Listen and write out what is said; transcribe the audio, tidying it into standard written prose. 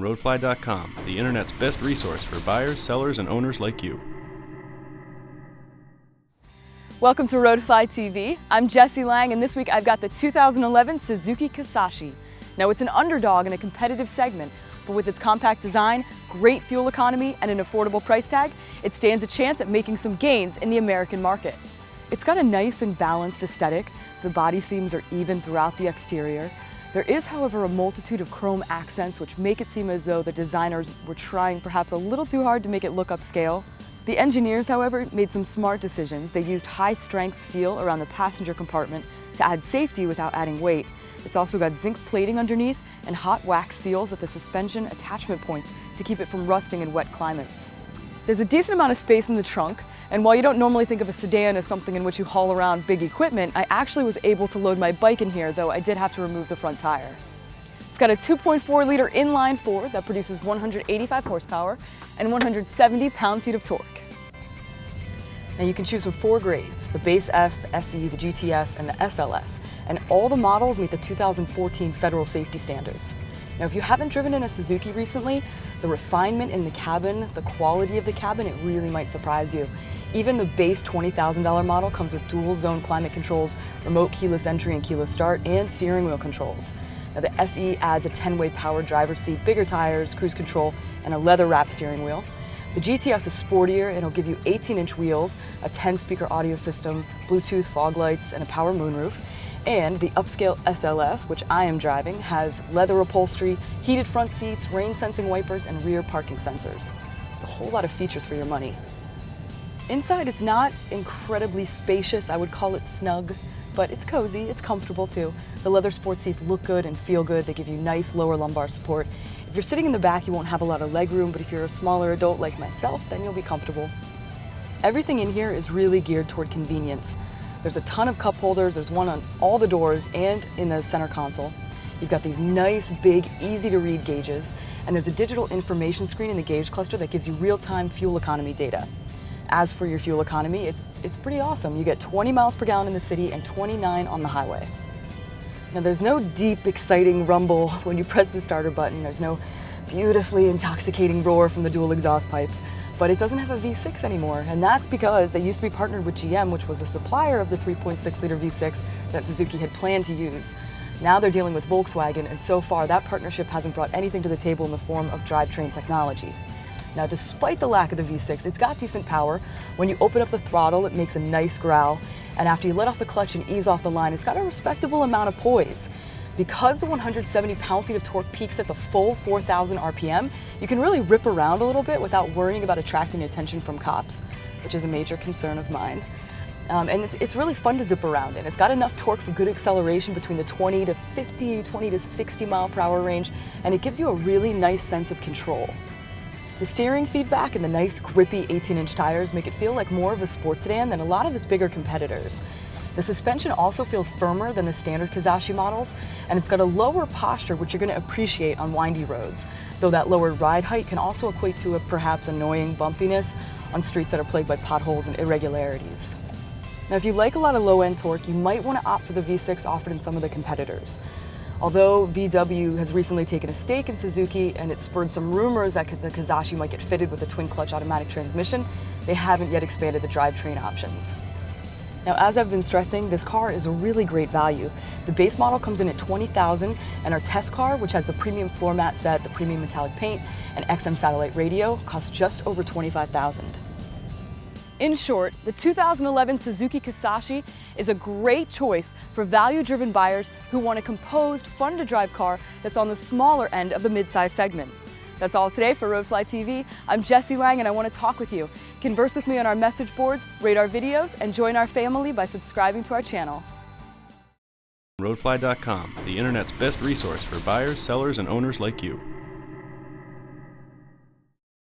Roadflly.com, the internet's best resource for buyers, sellers, and owners like you. Welcome to Roadfly TV. I'm Jessi Lang, and this week I've got the 2011 Suzuki Kizashi. Now, it's an underdog in a competitive segment, but with its compact design, great fuel economy, and an affordable price tag, it stands a chance at making some gains in the American market. It's got a nice and balanced aesthetic. The body seams are even throughout the exterior. There is, however, a multitude of chrome accents which make it seem as though the designers were trying perhaps a little too hard to make it look upscale. The engineers, however, made some smart decisions. They used high-strength steel around the passenger compartment to add safety without adding weight. It's also got zinc plating underneath and hot wax seals at the suspension attachment points to keep it from rusting in wet climates. There's a decent amount of space in the trunk, and while you don't normally think of a sedan as something in which you haul around big equipment, I actually was able to load my bike in here, though I did have to remove the front tire. It's got a 2.4-liter inline-4 that produces 185 horsepower and 170 pound-feet of torque. Now you can choose from 4 grades: the Base S, the SE, the GTS, and the SLS, and all the models meet the 2014 federal safety standards. Now, if you haven't driven in a Suzuki recently, the refinement in the cabin, the quality of the cabin, it really might surprise you. Even the base $20,000 model comes with dual zone climate controls, remote keyless entry and keyless start, and steering wheel controls. Now, the SE adds a 10-way power driver's seat, bigger tires, cruise control, and a leather-wrapped steering wheel. The GTS is sportier, and it'll give you 18-inch wheels, a 10-speaker audio system, Bluetooth fog lights, and a power moonroof. And the upscale SLS, which I am driving, has leather upholstery, heated front seats, rain-sensing wipers, and rear parking sensors. It's a whole lot of features for your money. Inside, it's not incredibly spacious. I would call it snug, but it's cozy, it's comfortable too. The leather sport seats look good and feel good. They give you nice lower lumbar support. If you're sitting in the back, you won't have a lot of leg room, but if you're a smaller adult like myself, then you'll be comfortable. Everything in here is really geared toward convenience. There's a ton of cup holders. There's one on all the doors and in the center console. You've got these nice, big, easy-to-read gauges, and there's a digital information screen in the gauge cluster that gives you real-time fuel economy data. As for your fuel economy, it's pretty awesome. You get 20 miles per gallon in the city and 29 on the highway. Now, there's no deep, exciting rumble when you press the starter button. There's no beautifully intoxicating roar from the dual exhaust pipes, but it doesn't have a V6 anymore, and that's because they used to be partnered with GM, which was the supplier of the 3.6-liter V6 that Suzuki had planned to use. Now they're dealing with Volkswagen, and so far that partnership hasn't brought anything to the table in the form of drivetrain technology. Now, despite the lack of the V6, it's got decent power. When you open up the throttle, it makes a nice growl, and after you let off the clutch and ease off the line, it's got a respectable amount of poise. Because the 170 pound-feet of torque peaks at the full 4,000 RPM, you can really rip around a little bit without worrying about attracting attention from cops, which is a major concern of mine. And it's really fun to zip around in. It's got enough torque for good acceleration between the 20 to 50, 20 to 60 mile per hour range, and it gives you a really nice sense of control. The steering feedback and the nice grippy 18-inch tires make it feel like more of a sports sedan than a lot of its bigger competitors. The suspension also feels firmer than the standard Kizashi models, and it's got a lower posture, which you're going to appreciate on windy roads, though that lowered ride height can also equate to a perhaps annoying bumpiness on streets that are plagued by potholes and irregularities. Now, if you like a lot of low-end torque, you might want to opt for the V6 offered in some of the competitors. Although VW has recently taken a stake in Suzuki and it spurred some rumors that the Kizashi might get fitted with a twin-clutch automatic transmission, they haven't yet expanded the drivetrain options. Now, as I've been stressing, this car is a really great value. The base model comes in at $20,000, and our test car, which has the premium floor mat set, the premium metallic paint, and XM satellite radio, costs just over $25,000. In short, the 2011 Suzuki Kizashi is a great choice for value-driven buyers who want a composed, fun-to-drive car that's on the smaller end of the mid-size segment. That's all today for Roadfly TV. I'm Jessi Lang, and I want to talk with you. Converse with me on our message boards, rate our videos, and join our family by subscribing to our channel. Roadfly.com, the internet's best resource for buyers, sellers, and owners like you.